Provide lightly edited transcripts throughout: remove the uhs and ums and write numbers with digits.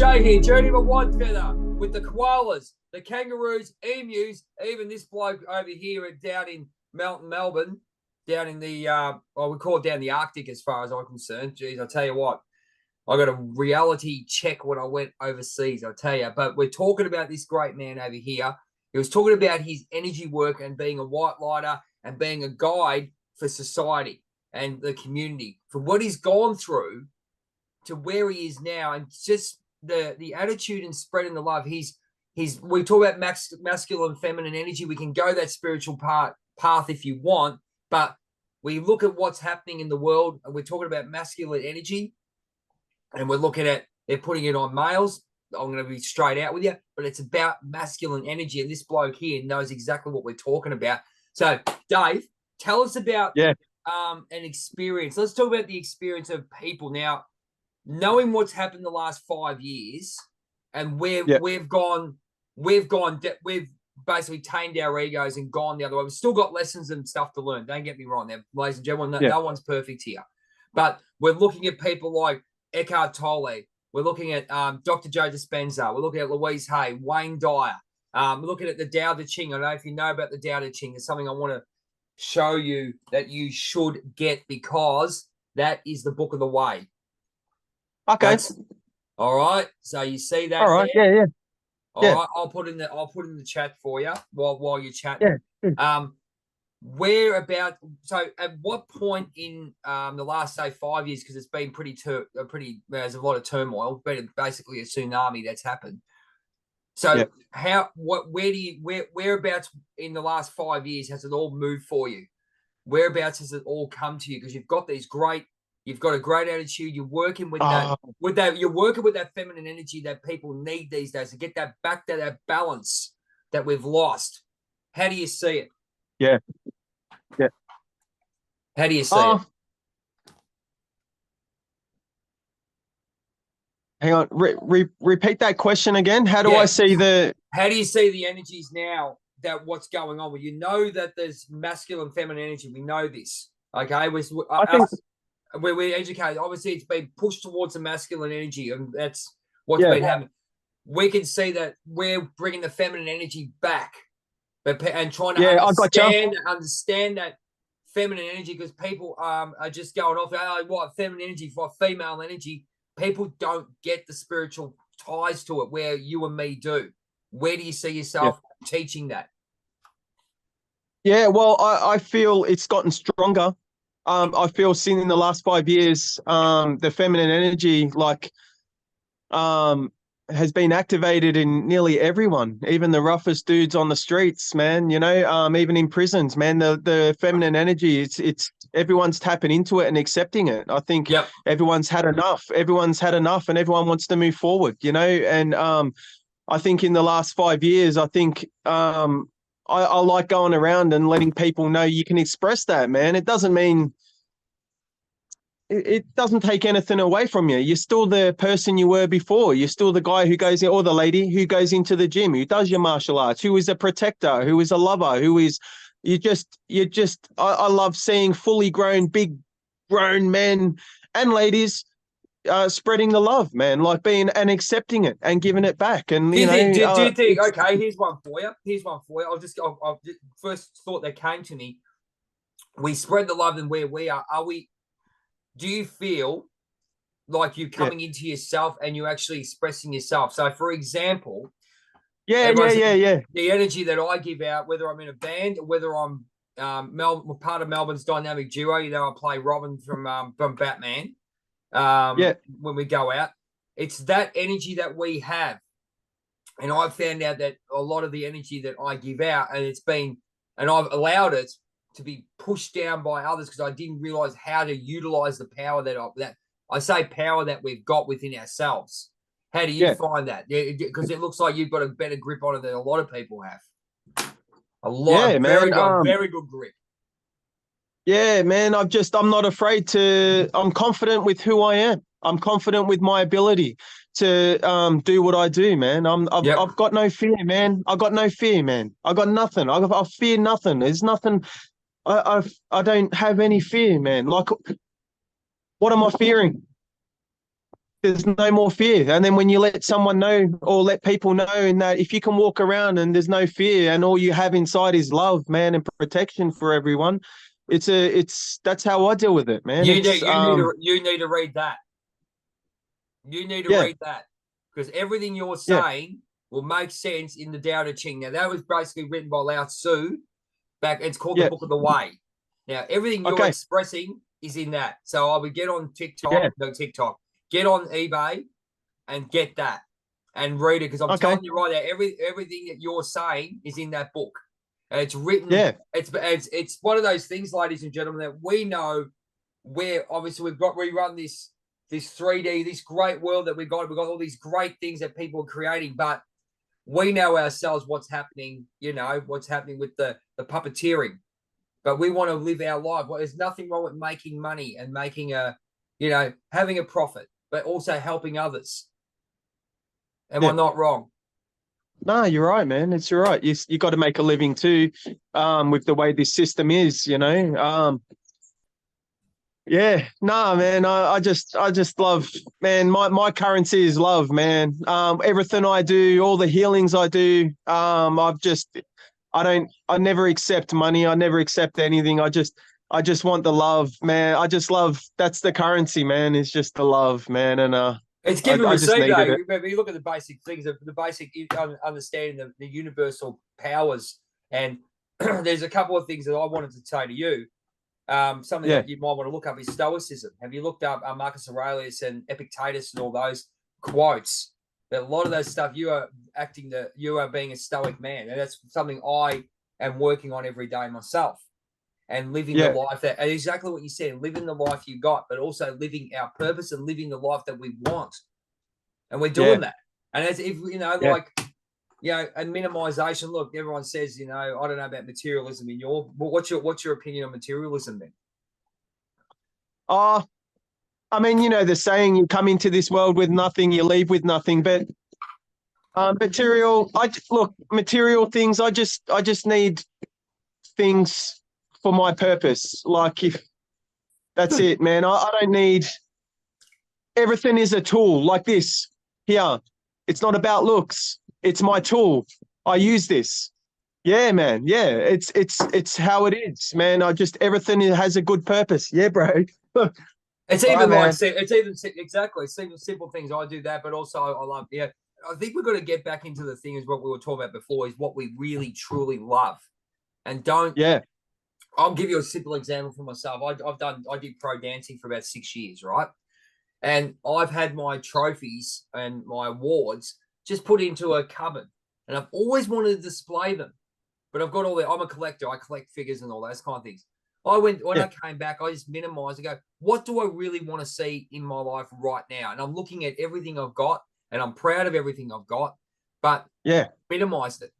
Jay here, Journey of a Whitefeather, with the koalas, the kangaroos, emus, even this bloke over here down in Melbourne, down in the, we call it down the Arctic as far as I'm concerned. Geez, I tell you what, I got a reality check when I went overseas, I tell you. But we're talking about this great man over here. He was talking about his energy work and being a white lighter and being a guide for society and the community, from what he's gone through to where he is now, and just the attitude and spreading the love. We talk about masculine, feminine energy. We can go that spiritual path if you want, but we look at what's happening in the world, and we're talking about masculine energy, and we're looking at they're putting it on males. I'm going to be straight out with you, but it's about masculine energy, and this bloke here knows exactly what we're talking about. So, Dave, tell us about an experience. Let's talk about the experience of people now, knowing what's happened the last 5 years, and we've basically tamed our egos and gone the other way. We've still got lessons and stuff to learn. Don't get me wrong there, ladies and gentlemen. No one's perfect here. But we're looking at people like Eckhart Tolle. We're looking at Dr. Joe Dispenza. We're looking at Louise Hay, Wayne Dyer. We're looking at the Tao Te Ching. I don't know if you know about the Tao Te Ching. It's something I want to show you that you should get, because that is the book of the way. Okay. All right. So you see that? All right. There? Yeah. All right. I'll put in the chat for you while you're chatting. Yeah. So at what point in the last, say, 5 years, because it's been there's a lot of turmoil, but basically a tsunami that's happened. So whereabouts in the last 5 years has it all moved for you? Whereabouts has it all come to you? Because you've got a great attitude. You're working with you're working with that feminine energy that people need these days to get that back to that balance that we've lost. How do you see it? Yeah. How do you see it? Hang on. Repeat that question again. How do I see How do you see the energies now, that what's going on? Well, you know that there's masculine, feminine energy. We know this. Okay. We're educated. Obviously, it's been pushed towards the masculine energy, and that's what's been happening. We can see that we're bringing the feminine energy back, and trying to understand that feminine energy, because people are just going off, feminine energy for female energy. People don't get the spiritual ties to it where you and me do. Where do you see yourself teaching that? Yeah, well, I feel it's gotten stronger. I feel in the last 5 years, the feminine energy has been activated in nearly everyone, even the roughest dudes on the streets, man. You know, even in prisons, man. The feminine energy, it's everyone's tapping into it and accepting it. I think everyone's had enough. Everyone's had enough, and everyone wants to move forward. You know, and I think in the last 5 years, I think I like going around and letting people know you can express that, man. It doesn't mean it doesn't take anything away from you. You're still the person you were before. You're still the guy who goes in, or the lady who goes into the gym, who does your martial arts, who is a protector, who is a lover, who is I love seeing fully grown, big grown men and ladies spreading the love, man, like being and accepting it and giving it back. And do you think okay, here's one for you. I'll just first thought that came to me. We spread the love, and where we are do you feel like you're coming into yourself and you're actually expressing yourself? So for example, the energy that I give out, whether I'm in a band or whether I'm part of Melbourne's dynamic duo, you know, I play Robin from Batman. When we go out, it's that energy that we have, and I've found out that a lot of the energy that I give out, and I've allowed it to be pushed down by others because I didn't realize how to utilize the power that I say power that we've got within ourselves. How do you find that? Because it looks like you've got a better grip on it than a lot of people have. Very good grip. Yeah, man, I'm not afraid to, I'm confident with who I am. I'm confident with my ability to do what I do, man. I've got no fear, man. I got no fear, man. I got nothing. I fear nothing. There's nothing. I don't have any fear, man. Like, what am I fearing? there's no more fear. And then when you let someone know or let people know, and that if you can walk around and there's no fear and all you have inside is love, man, and protection for everyone, that's how I deal with it, man. You need to read that. You need to Yeah, read that because everything you're yeah, saying will make sense in the Tao Te Ching. Now that was basically written by Lao Tzu. It's called the yeah. Book of the Way. Now everything you're Okay. expressing is in that. So I would get on Yeah. get on eBay and get that and read it because I'm Okay. telling you right now, everything that you're saying is in that book. And it's written. Yeah. It's one of those things, ladies and gentlemen, that we know where obviously we run this 3D, this great world that we've got all these great things that people are creating, but we know ourselves what's happening, what's happening with the puppeteering. But we want to live our life. Well, there's nothing wrong with making money and making having a profit, but also helping others. Am I Yeah. not wrong? No, you're right, man. It's you're right. You got to make a living too, with the way this system is, you know. Yeah, nah, man. I just love, man. My currency is love, man. Everything I do, all the healings I do, I never accept money. I never accept anything. I just want the love, man. I just love. That's the currency, man. It's just the love, man. And It's I give and I just receive, needed though. it. But you look at the basic things, the basic understanding of the universal powers. And there's a couple of things that I wanted to say to you. Something Yeah, that you might want to look up is Stoicism. Have you looked up Marcus Aurelius and Epictetus and all those quotes? That a lot of those stuff you are being a Stoic man, and that's something I am working on every day myself, and living the yeah, life that and exactly what you said, living the life you got, but also living our purpose and living the life that we want, and we're yeah, doing that. And as if yeah. and minimization. Look, everyone says, I don't know about materialism but what's your opinion on materialism then? Oh, I mean, the saying, you come into this world with nothing, you leave with nothing. But material things. I just need things for my purpose. Like, if that's it, man. I don't need. Everything is a tool. Like this here. It's not about looks. It's my tool. I use this. Yeah, man. Yeah, it's how it is, man. Everything has a good purpose. Yeah, bro. It's Bye, even like man. it's even exactly simple things. I do that, but also I love. Yeah, I think we've got to get back into the thing is what we were talking about before is what we really truly love, and don't. Yeah, I'll give you a simple example for myself. I did pro dancing for about 6 years, right? And I've had my trophies and my awards just put into a cupboard, and I've always wanted to display them, but I've got I'm a collector. I collect figures and all those kind of things. When yeah, I came back, I just minimized and go, what do I really want to see in my life right now? And I'm looking at everything I've got, and I'm proud of everything I've got, but yeah, minimized it.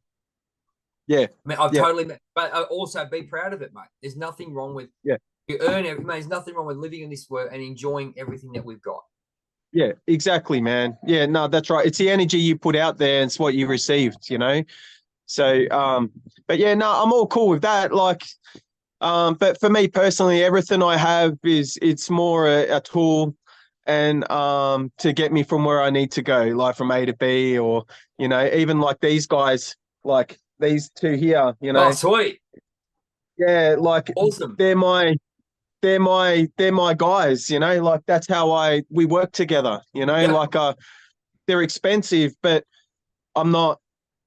yeah, I mean, I've yeah, totally, but also be proud of it, mate. There's nothing wrong with yeah. you earn it. There's nothing wrong with living in this world and enjoying everything that we've got. Yeah, exactly, man. Yeah, no, that's right. It's the energy you put out there, and it's what you received, you know. So, but yeah, no, I'm all cool with that. Like, but for me personally, everything I have it's more a tool, and to get me from where I need to go, like from A to B, or even like these guys, like these two here, Oh, sweet. yeah, like Awesome. they're my they're my guys, like that's how we work together, Yep. like they're expensive, but I'm not.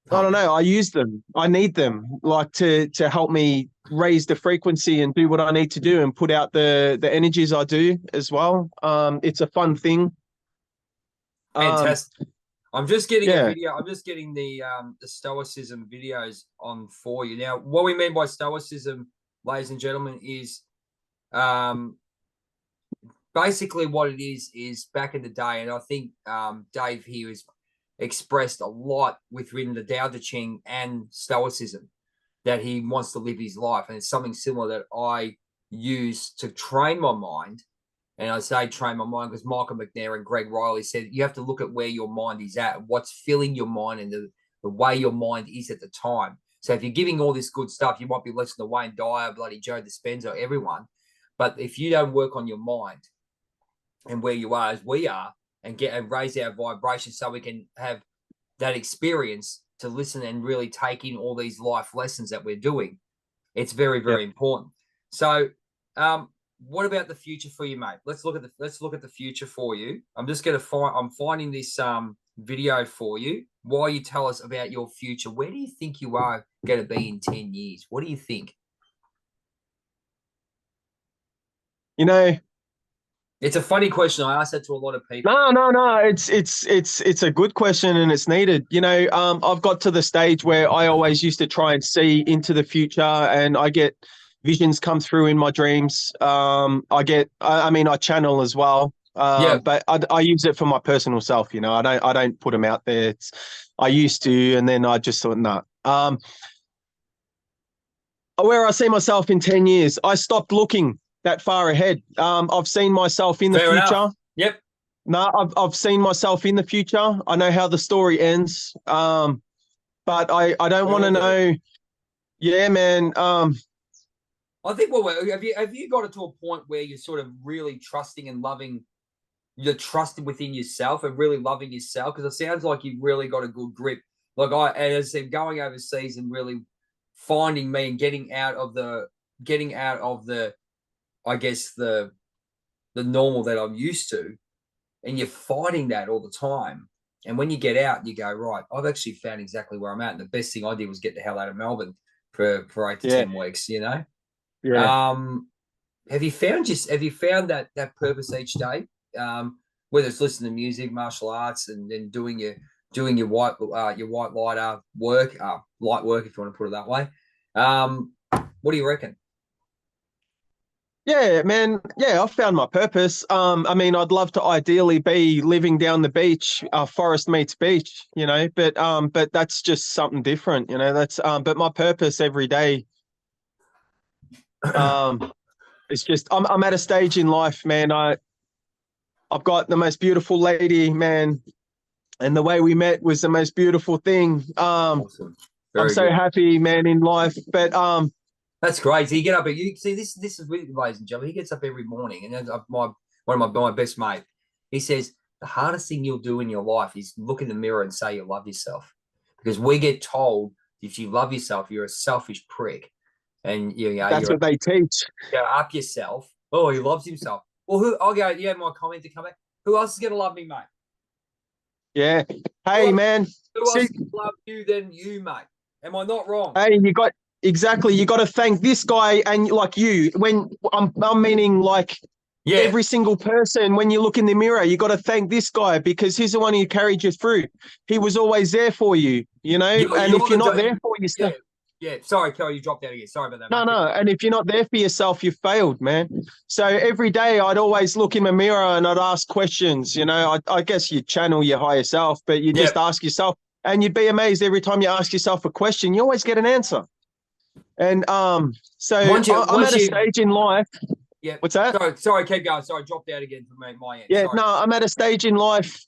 I don't Pumping. know. I use them. I need them, like to help me raise the frequency and do what I need to do and put out the energies I do as well. It's a fun thing. Um, Fantastic. I'm just getting a yeah, video. I'm just getting the stoicism videos on for you. Now, what we mean by stoicism, ladies and gentlemen, is um basically what it is back in the day, and I think Dave here has expressed a lot within the Tao Te Ching and stoicism that he wants to live his life, and it's something similar that I use to train my mind. And I say train my mind because Michael McNair and Greg Riley said you have to look at where your mind is at, what's filling your mind, and the way your mind is at the time. So if you're giving all this good stuff, you might be listening to Wayne Dyer, bloody Joe Dispenza, everyone. But if you don't work on your mind and where you are as we are, and raise our vibration so we can have that experience to listen and really take in all these life lessons that we're doing. It's very, Yep. very important. So, what about the future for you, mate? Let's look at the future for you. I'm finding this video for you while you tell us about your future. Where do you think you are going to be in 10 years? What do you think? You know, It's a funny question. I ask that to a lot of people. no. It's a good question and it's needed. You know, I've got to the stage where I always used to try and see into the future, and I get visions come through in my dreams. I mean, I channel as well. Yeah. But I use it for my personal self. You know, I don't put them out there. I used to, and then I just thought, nah. Where I see myself in 10 years, I stopped looking that far ahead. I've seen myself in the Fair future. enough. Yep. No, I've seen myself in the future. I know how the story ends. But I don't want to know. Yeah, man. I think have you got it to a point where you're sort of really trusting and loving, you're trusted within yourself and really loving yourself? Because it sounds like you've really got a good grip. Like as I said, going overseas and really finding me and getting out of the I guess the normal that I'm used to, and you're fighting that all the time. And when you get out, you go, right, I've actually found exactly where I'm at. And the best thing I did was get the hell out of Melbourne for 8 to 10 weeks, you know? Yeah. Have you found that purpose each day? Whether it's listening to music, martial arts, and then doing your white lighter work, light work, if you want to put it that way. What do you reckon? Yeah, man. Yeah, I've found my purpose. I mean, I'd love to ideally be living down the beach, forest meets beach, you know, but that's just something different, you know. But my purpose every day, it's just I'm at a stage in life, man. I've got the most beautiful lady, man, and the way we met was the most beautiful thing. Awesome. I'm so happy, man, in life. But that's great. So you get up, you see this is really, ladies and gentlemen. He gets up every morning, and one of my best mate, he says the hardest thing you'll do in your life is look in the mirror and say you love yourself, because we get told if you love yourself, you're a selfish prick, and that's what they teach. You up yourself. Oh, he loves himself. Well, I'll go. You have my comment to come back. Who else is gonna love me, mate? Yeah. Hey, man. Who else love you than you, mate? Am I not wrong? Hey, exactly. You got to thank this guy, and like you, when I'm meaning like every single person. When you look in the mirror, you got to thank this guy because he's the one who carried you through. He was always there for you, you know. And if you're not there for yourself, Sorry, Kelly, you dropped out again. Sorry about that. No. And if you're not there for yourself, you've failed, man. So every day I'd always look in the mirror and I'd ask questions. You know, I guess you channel your higher self, but you just ask yourself. And you'd be amazed every time you ask yourself a question, you always get an answer. And I'm at a stage in life. Yeah. What's that? Sorry, keep going. Sorry, dropped out again for me, my end. Yeah, sorry. no, I'm at a stage in life.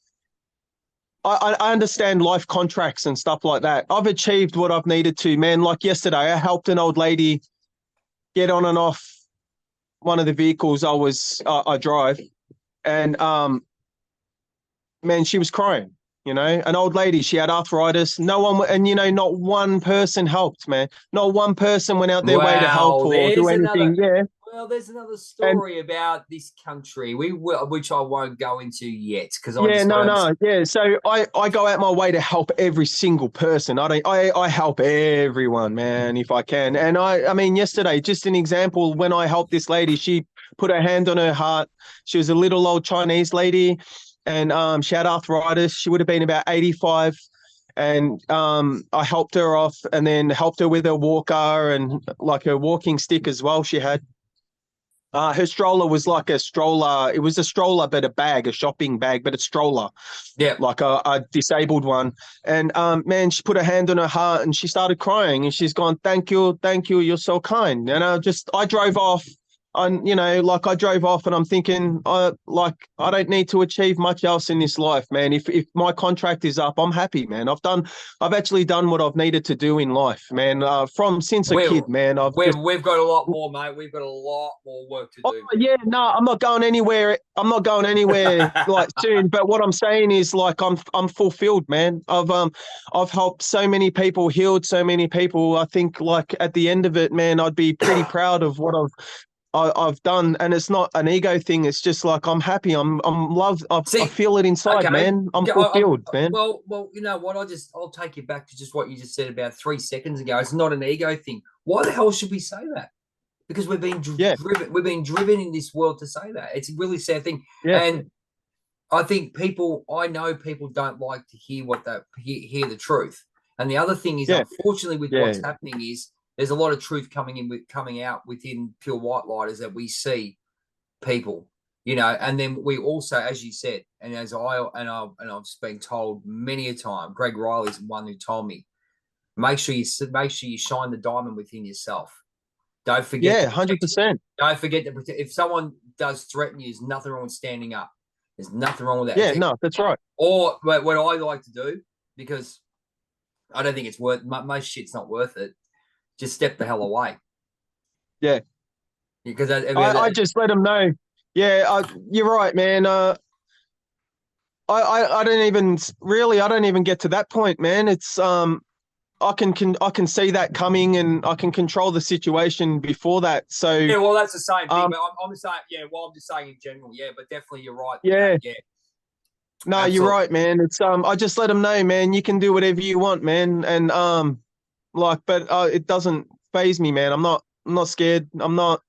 I understand life contracts and stuff like that. I've achieved what I've needed to, man. Like yesterday, I helped an old lady get on and off one of the vehicles I drive. And man, she was crying. You know, an old lady, she had arthritis. No one, and not one person helped, man. Not one person went out their way to help or do anything. Well, there's another story about this country, which I won't go into yet because So I go out my way to help every single person. I help everyone, man, if I can. And I mean, yesterday, just an example, when I helped this lady, she put her hand on her heart. She was a little old Chinese lady. And she had arthritis. She would have been about 85. And I helped her off and then helped her with her walker and like her walking stick as well she had. Her stroller was like a stroller. It was a stroller, but a shopping bag, but a stroller. Yeah. Like a disabled one. And man, she put her hand on her heart and she started crying and she's gone, thank you, you're so kind. And I drove off you know, like I drove off and I'm thinking, like I don't need to achieve much else in this life, man. If my contract is up, I'm happy, man. I've actually done what I've needed to do in life, man. From since a We're, kid, man. we've got a lot more, mate. We've got a lot more work to Oh do, yeah, no, I'm not going anywhere. I'm not going anywhere man. like soon. But what I'm saying is, like, I'm fulfilled, man. I've helped so many people, healed so many people. I think, like, at the end of it, man, I'd be pretty proud of what I've done, and it's not an ego thing. It's just like I'm happy. I'm loved. I See, feel it inside, okay. man. I'm fulfilled, man. Well, you know what? I'll take you back to just what you just said about 3 seconds ago. It's not an ego thing. Why the hell should we say that? Because we've been Yeah, driven. We've been driven in this world to say that. It's a really sad thing, yeah, and I think people. I know people don't like to hear hear the truth. And the other thing is, yeah, unfortunately, with yeah, what's happening is there's a lot of truth coming out within pure white lighters that we see people, you know, and then we also, as you said, and I've been told many a time, Greg Riley's the one who told me, make sure you shine the diamond within yourself. Don't forget yeah. to Hundred protect it. percent. Don't forget to protect. If someone does threaten you, there's nothing wrong with standing up. There's nothing wrong with that. Yeah, no, that's right. Or what I like to do, because I don't think it's worth most shit's not worth it. Just step the hell away. Yeah, Because I just let them know. Yeah, you're right, man. I don't even really I don't even get to that point, man. It's I can see that coming and I can control the situation before that. So yeah, well, that's the same thing. um But I'm saying, yeah, well, I'm just saying in general, yeah. But definitely, you're right with that. yeah, Yeah, no, you're absolutely. right, man. It's I just let them know, man, you can do whatever you want, man. And like but it doesn't phase me, man. I'm not scared. I'm not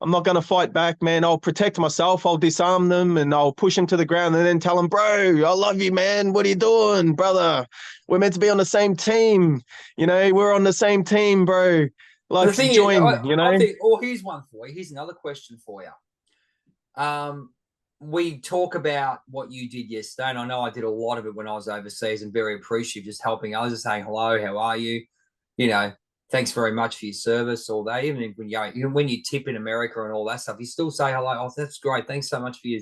going to fight back, man. I'll protect myself. I'll disarm them and I'll push them to the ground and then tell them, bro, I love you, man. What are you doing, brother? We're meant to be on the same team. You know, we're on the same team, bro. The Like, thing is, join, you I know? think. Oh, here's one for you. Here's another question for you. We talk about what you did yesterday, and I know I did a lot of it when I was overseas, and very appreciative, just helping others, just saying hello, how are you? You know, thanks very much for your service all day. Even when you tip in America and all that stuff, you still say hello. Oh, that's great. Thanks so much for your.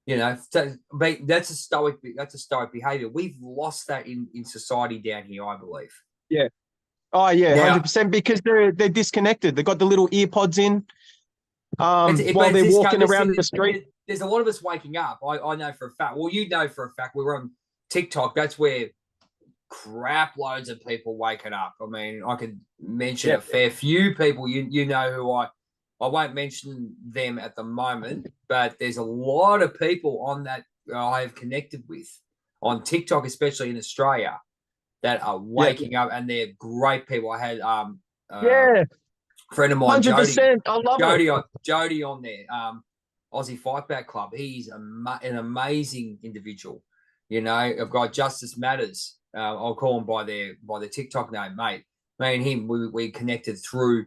You know, that's a stoic behavior. We've lost that in society down here, I believe. Yeah. Oh, yeah, Now, 100% because they're disconnected. They've got the little ear pods in but while it's they're this. walking around the street. There's a lot of us waking up. I know for a fact. Well, you know for a fact. We were on TikTok. That's where crap loads of people waking up. I mean, I could mention Yeah. a fair few people. You know who I won't mention them at the moment, but there's a lot of people on that I have connected with on TikTok, especially in Australia, that are Yeah. waking up, and they're great people. I had Yeah. a friend of mine, 100%. I love it. Jody on there, Aussie Fight Back Club. He's an amazing individual. You know, I've got Justice Matters. I'll call him by their TikTok name, mate. Me and him, we connected through,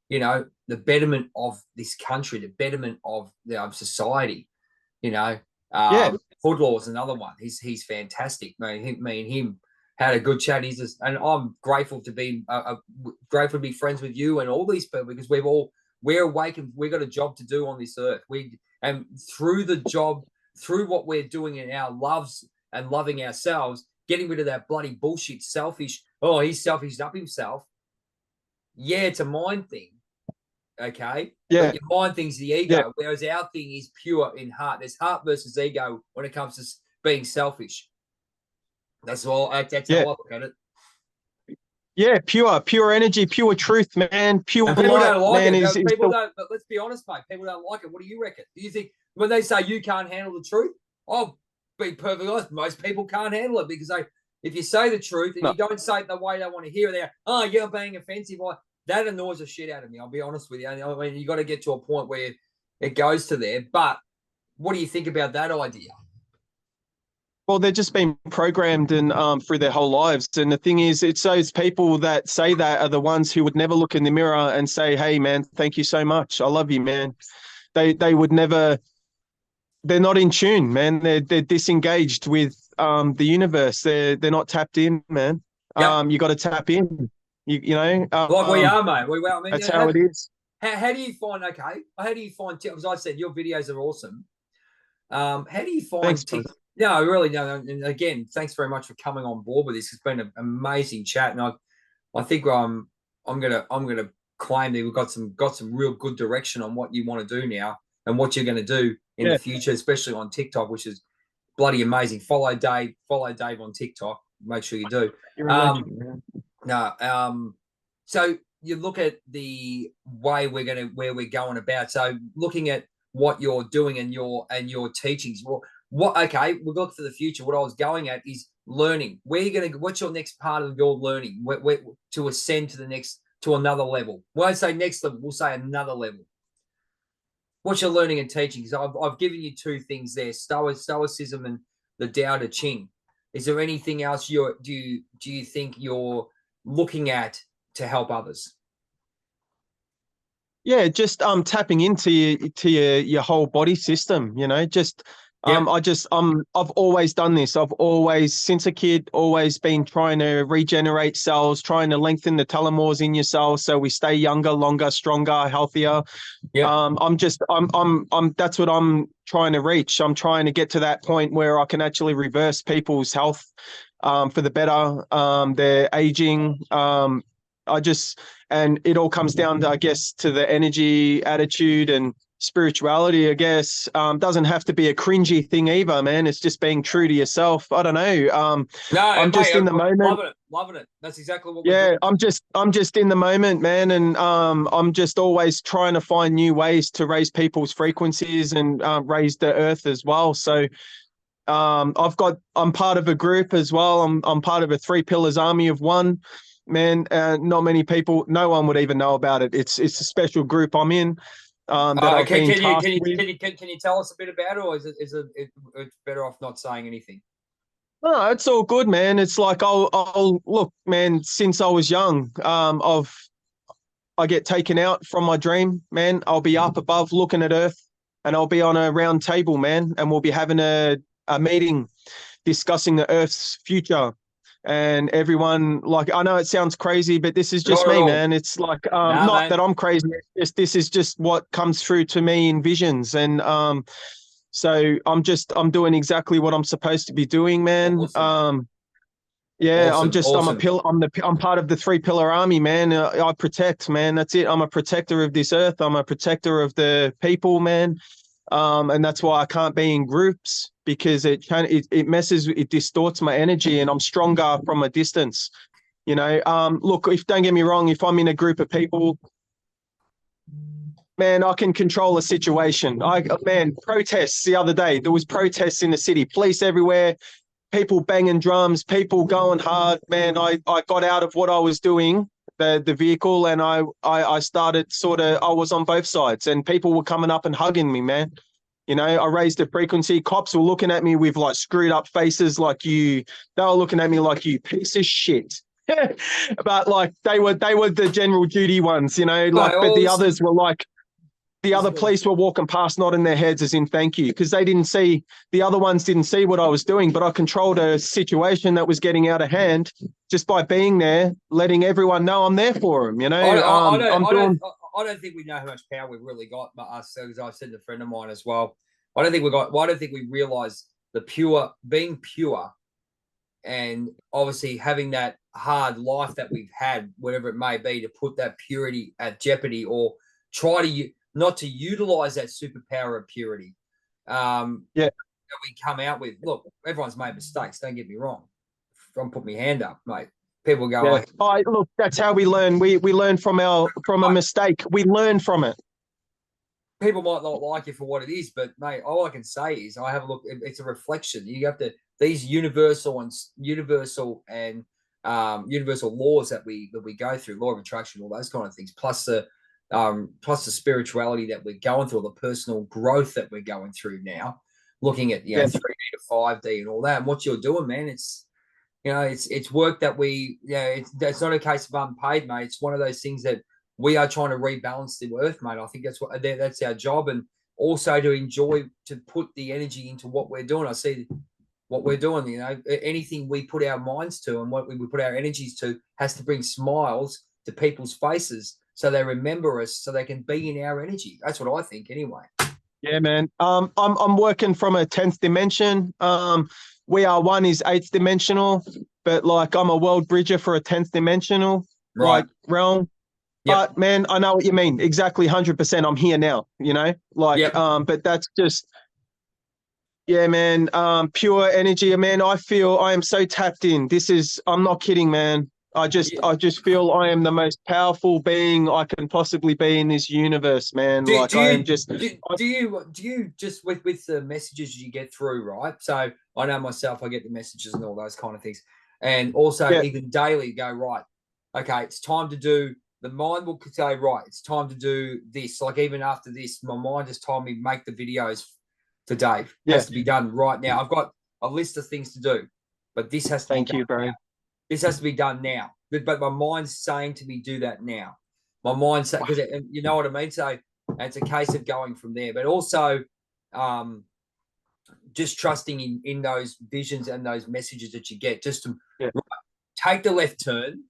you know, the betterment of this country, the betterment of society. You know, Yeah. Hoodlaw is another one. He's fantastic. Me and him had a good chat. And I'm grateful to be grateful to be friends with you and all these people, because we're awake and we've got a job to do on this earth. And through the job, through what we're doing in our loves and loving ourselves, getting rid of that bloody bullshit, selfish. Oh, he's selfish up himself. Yeah, it's a mind thing. Okay. Yeah. But your mind thing's the ego, Yeah. whereas our thing is pure in heart. There's heart versus ego when it comes to being selfish. That's all. That's how I Yeah. look at it. Yeah, pure energy, pure truth, man. Pure And people light, don't like man. it. Is People the don't. But let's be honest, mate. People don't like it. What do you reckon? Do you think when they say you can't handle the truth? I'll be perfectly honest. Most people can't handle it because if you say the truth and no. you don't say it the way they want to hear it, they're you're being offensive. That annoys the shit out of me. I'll be honest with you. I mean, you got to get to a point where it goes to there. But what do you think about that idea? Well, they've just been programmed and through their whole lives. And the thing is, it's those people that say that are the ones who would never look in the mirror and say, "Hey, man, thank you so much. I love you, man." They would never. They're not in tune, man. They're disengaged with the universe. They're not tapped in, man. Yep. You got to tap in. You know. Like we are, mate. I mean, That's how it is. How do you find? Okay, how do you find? As I said, your videos are awesome. How do you Thanks, find bro. TikTok? No, really, no. And again, thanks very much for coming on board with this. It's been an amazing chat, and I think I'm gonna claim that we've got some real good direction on what you want to do now and what you're going to do in the Yeah, future, especially on TikTok, which is bloody amazing. Follow Dave. Follow Dave on TikTok. Make sure you do. you're a legend, man. No. So you look at the way where we're going about. So looking at what you're doing and your teachings. Well, okay, we'll look for the future. What I was going at is learning. What's your next part of your learning? Where to ascend to another level. We won't say next level, we'll say another level. What's your learning and teaching? Because I've given you two things there: stoicism and the Tao Te Ching. Is there anything else do you think you're looking at to help others? Yeah, just tapping into your whole body system, just Yep. I've always done this. I've always, since a kid, always been trying to regenerate cells, trying to lengthen the telomeres in your cells so we stay younger, longer, stronger, healthier. Yep. I'm that's what I'm trying to reach. I'm trying to get to that point where I can actually reverse people's health for the better, their aging. And it all comes down to, I guess, to the energy, attitude, and spirituality, I guess. Doesn't have to be a cringy thing either, man. It's just being true to yourself. I don't know. No, I'm mate, just in the I'm moment. loving it. That's exactly what we're doing. Yeah, I'm just in the moment, man, and I'm just always trying to find new ways to raise people's frequencies and raise the earth as well. So I'm part of a group as well. I'm part of a 3 pillars army of one. Man, not many people, no one would even know about it. It's a special group I'm in that I've been tasked with. Can you tell us a bit about it, or it's better off not saying anything? No, it's all good, man. It's like I'll look, man. Since I was young, I get taken out from my dream, man. I'll be up above looking at Earth, and I'll be on a round table, man, and we'll be having a meeting discussing the Earth's future. And everyone, like, I know it sounds crazy, but this is just Not at me, all. man. It's like, Nah, not man. that I'm crazy. This is just what comes through to me in visions. And so I'm doing exactly what I'm supposed to be doing, man. Awesome. Yeah, Awesome. Awesome. I'm part of the 3 pillar army, man. I protect, man. That's it. I'm a protector of this earth. I'm a protector of the people, man. And that's why I can't be in groups, because it distorts my energy, and I'm stronger from a distance. Look, if don't get me wrong, if I'm in a group of people, man, I can control a situation. Man, protests the other day. There was protests in the city, police everywhere, people banging drums, people going hard. Man, I got out of what I was doing, the vehicle, and I started I was on both sides, and people were coming up and hugging me, man. I raised the frequency. Cops were looking at me with like screwed up faces, like they were looking at me like, you piece of shit. But like they were the general duty ones, Mate, but oh, the others were like, the other listen, police were walking past, nodding their heads as in thank you, because the other ones didn't see what I was doing, but I controlled a situation that was getting out of hand just by being there, letting everyone know I'm there for them. I'm doing. I don't think we know how much power we've really got. But us, as I said to a friend of mine as well, I don't think we got. I don't think we realize being pure, and obviously having that hard life that we've had, whatever it may be, to put that purity at jeopardy, or try to not to utilize that superpower of purity. Yeah, That we come out with. Look, everyone's made mistakes. Don't get me wrong. I'm putting my hand up, mate. People go, yeah. Look, that's how we learn. We learn from a mistake. We learn from it. people might not like it for what it is, but mate, all I can say is I have a look. It's a reflection. You have to these universal and universal laws that we go through, law of attraction, all those kind of things, plus the spirituality that we're going through, or the personal growth that we're going through now, looking at Yeah, 3D to 5D and all that, and what you're doing, man. It's work that it's not a case of unpaid, mate. It's one of those things that we are trying to rebalance the earth, mate. I think that's our job, and also to put the energy into what we're doing. I see what we're doing. Anything we put our minds to and what we put our energies to has to bring smiles to people's faces. so they remember us, so they can be in our energy. That's what I think, anyway. Yeah, man. I'm working from a 10th dimension. We are one is 8th dimensional, but like I'm a world bridger for a 10th dimensional Right. like realm. Yep. But man, I know what you mean. Exactly 100%. I'm here now, you know? Like, Yep. but that's just, yeah, man. Pure energy. Man, I feel I am so tapped in. I'm not kidding, man. I just feel I am the most powerful being I can possibly be in this universe, man. Do, Like do I you am just do you just with the messages you get through, right? So I know myself, I get the messages and all those kind of things, and also yeah, even daily go right. Okay, it's time to do. The mind will say, right, it's time to do this. Like even after this, my mind has told me make the videos for Dave. yeah. Has to be done right now. I've got a list of things to do, but this has to be Thank done you, bro. now. This has to be done now. But my mind's saying to me, do that now. My mind's saying, because you know what I mean? So it's a case of going from there, but also just trusting in those visions and those messages that you get. Just to Yeah. take the left turn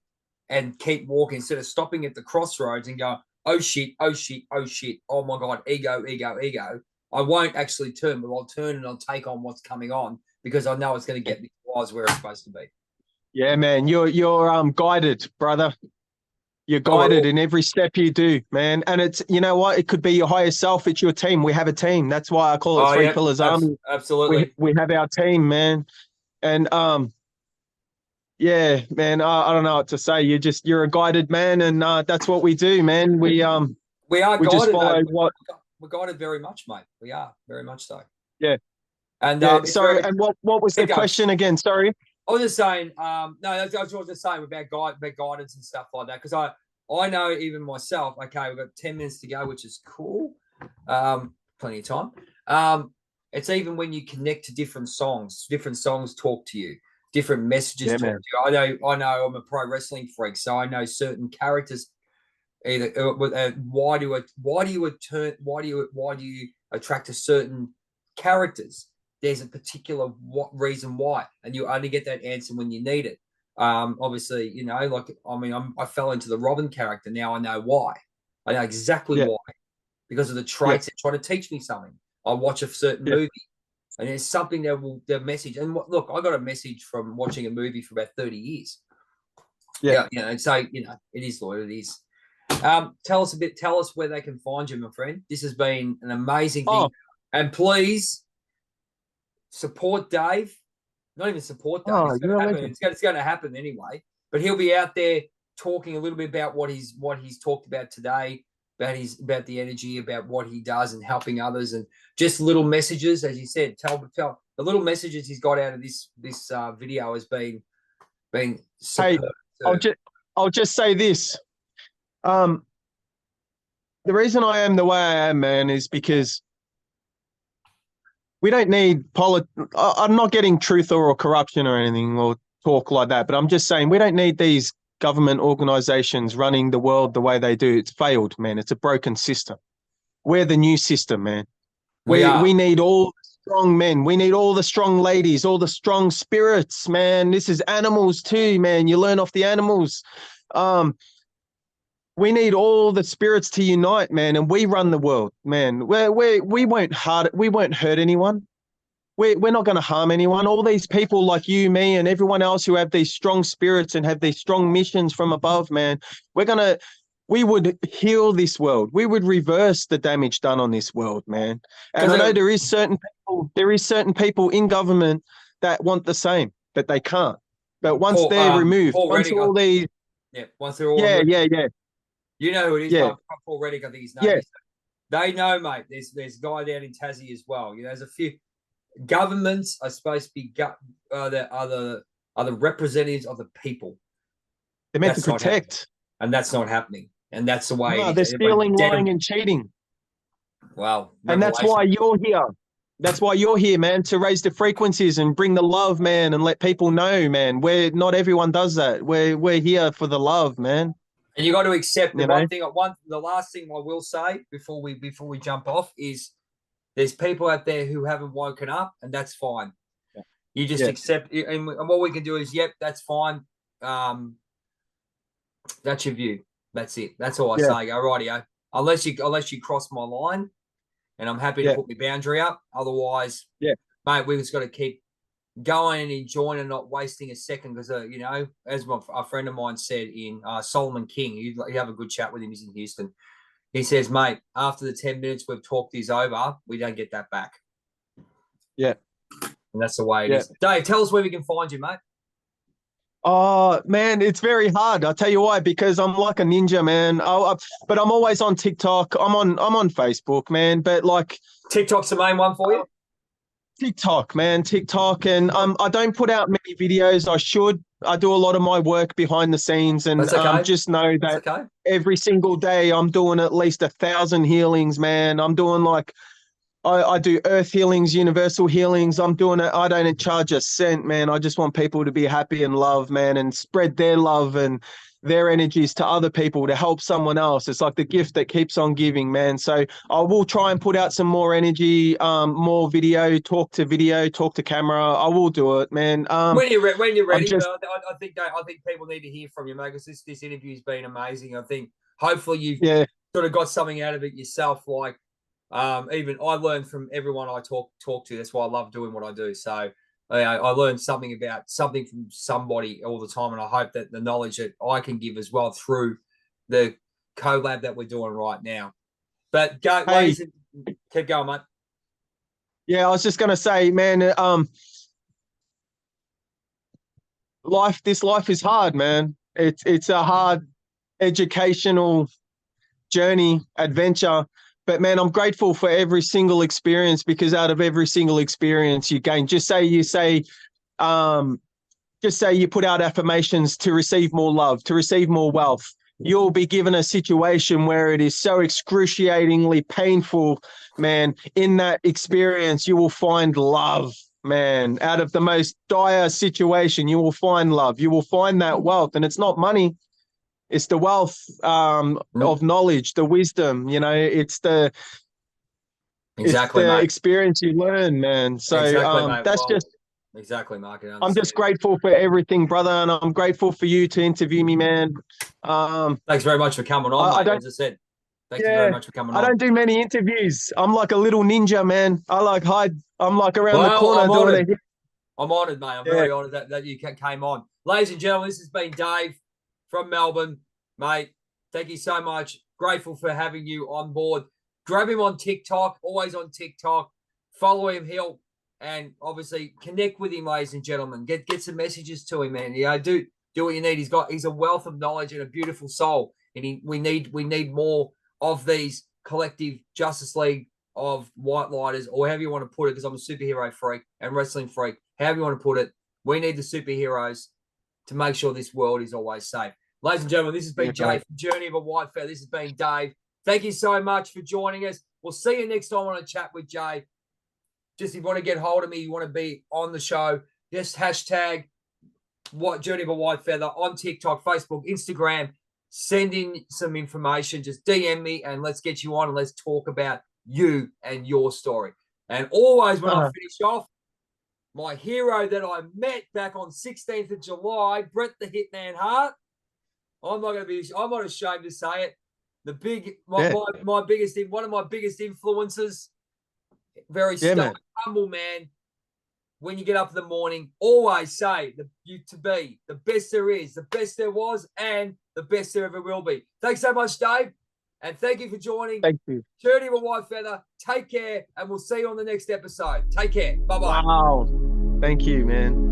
and keep walking instead of stopping at the crossroads and go, oh shit, oh shit, oh shit, oh my God, ego, ego, ego. I won't actually turn, but I'll turn and I'll take on what's coming on because I know it's going to get me wise where it's supposed to be. Yeah, man. You're guided, brother. You're Oh, guided in every step you do, man. And it's, you know what? It could be your higher self. It's your team. We have a team. That's why I call it Three yeah, Pillars Army. absolutely. We have our team, man. And yeah, man. I don't know what to say. You're a guided man, and that's what we do, man. We are we just guided, follow though. what. We're guided very much, mate. We are very much so. Yeah, And yeah. it's So, very. and what was the Keep going. question again? Sorry. I was just saying, no, I was just saying about guidance and stuff like that because I know even myself. Okay, we've got 10 minutes to go, which is cool. Plenty of time. It's even when you connect to different songs talk to you, different messages talk to you. I know I'm a pro wrestling freak, so I know certain characters. Either why do you attract to certain characters? There's a particular reason why, and you only get that answer when you need it. Obviously, you know, like I fell into the Robin character. Now I know why. I know exactly why because of the traits that try to teach me something. I watch a certain movie, and there's something that will the message. And look, I got a message from watching a movie for about 30 years. Yeah, you know, and so you know, it is what it is. Tell us where they can find you, my friend. This has been an amazing thing. And please support Dave. Not even support Dave. It's going to happen. It's going to happen anyway. But he'll be out there talking a little bit about what he's talked about today, about the energy, about what he does and helping others, and just little messages, as you said. Tell the little messages he's got out of this video has been superb. Hey, I'll just say this. The reason I am the way I am, man, is because we don't need I'm not getting truth or corruption or anything or talk like that, but I'm just saying we don't need these government organizations running the world the way they do. It's failed, man. It's a broken system. We're the new system, man. We need all strong men. We need all the strong ladies, all the strong spirits, man. This is animals too, man. You learn off the animals. We need all the spirits to unite, man, and we run the world, man. We won't hurt anyone. We're not going to harm anyone. All these people like you, me, and everyone else who have these strong spirits and have these strong missions from above, man. We would heal this world. We would reverse the damage done on this world, man. And I know there is certain people in government that want the same, but they can't. But once they're removed, once they're all removed. You know who it is, Paul Reddick, I think his name is. They know, mate. There's a guy down in Tassie as well. You know, there's a few governments are supposed to be the representatives of the people. They're meant to protect. And that's not happening. And that's the way they're stealing, lying, and cheating. Wow. And that's why you're here. That's why you're here, man, to raise the frequencies and bring the love, man, and let people know, man. Not everyone does that. We're here for the love, man. And you got to accept the last thing I will say before we jump off is there's people out there who haven't woken up, and that's fine. Yeah. You just accept it, and what we can do is, that's fine. That's your view. That's it. That's all I Yeah. say. Go rightio. Unless you cross my line, and I'm happy to Yeah. put my boundary up. Otherwise, Yeah. mate, we've just got to keep going and enjoying and not wasting a second because, you know, as a friend of mine said in Solomon King, you have a good chat with him. He's in Houston. He says, mate, after the 10 minutes we've talked this over, we don't get that back. Yeah. And that's the way it Yeah. is. Dave, tell us where we can find you, mate. Oh man, it's very hard. I'll tell you why, because I'm like a ninja, man. But I'm always on TikTok. I'm on Facebook, man. But like TikTok's the main one for you? TikTok, man, TikTok, and I don't put out many videos. I should. I do a lot of my work behind the scenes, and That's okay. just know that okay. every single day I'm doing at least 1,000 healings, man. I'm doing like I do earth healings, universal healings. I'm doing it. I don't charge a cent, man. I just want people to be happy and love, man, and spread their love and their energies to other people to help someone else. It's like the gift that keeps on giving, man. So I will try and put out some more energy, more video, talk to camera. I will do it, man. When you're ready, just, I think people need to hear from you, mate, because this interview's been amazing. I think hopefully you've sort of got something out of it yourself. Like even I learned from everyone I talk to. That's why I love doing what I do. So I learned something from somebody all the time, and I hope that the knowledge that I can give as well through the collab that we're doing right now. But ladies, keep going, mate. Yeah, I was just gonna say, man, this life is hard, man. It's a hard educational journey, adventure. But man, I'm grateful for every single experience, because out of every single experience you gain. Just say you put out affirmations to receive more love, to receive more wealth. You'll be given a situation where it is so excruciatingly painful, man. In that experience, you will find love, man. Out of the most dire situation, you will find love. You will find that wealth, and it's not money. It's the wealth of knowledge, the wisdom, you know, it's the mate. experience you learn, man. So mate. that's exactly, Mark. I'm just grateful for everything, brother, and I'm grateful for you to interview me, man. Thanks very much for coming on, mate. As I said, thank you very much for coming on. I don't do many interviews. I'm like a little ninja, man. I like hide. I'm like around the corner doing it. I'm honoured, mate. I'm very honoured that you came on. Ladies and gentlemen, this has been Dave from Melbourne, mate. Thank you so much. Grateful for having you on board. Grab him on TikTok, always on TikTok. Follow him, and obviously connect with him, ladies and gentlemen. Get some messages to him, man. You know, do what you need. He's a wealth of knowledge and a beautiful soul, and we need more of these collective Justice League of white lighters, or however you want to put it, because I'm a superhero freak and wrestling freak. However you want to put it, we need the superheroes to make sure this world is always safe. Ladies and gentlemen, this has been Jay from Journey of a Whitefeather. This has been Dave. Thank you so much for joining us. We'll see you next time on a chat with Jay. Just if you want to get hold of me, you want to be on the show, just hashtag Journey of a Whitefeather on TikTok, Facebook, Instagram. Send in some information. Just DM me and let's get you on and let's talk about you and your story. And always when I finish off, my hero that I met back on 16th of July, Bret the Hitman Hart. I'm not ashamed to say it. One of my biggest influences. Very stoic, humble man. When you get up in the morning, always say to be the best there is, the best there was, and the best there ever will be. Thanks so much, Dave. And thank you for joining. Thank you. Journey of a Whitefeather. Take care, and we'll see you on the next episode. Take care. Bye-bye. Wow. Thank you, man.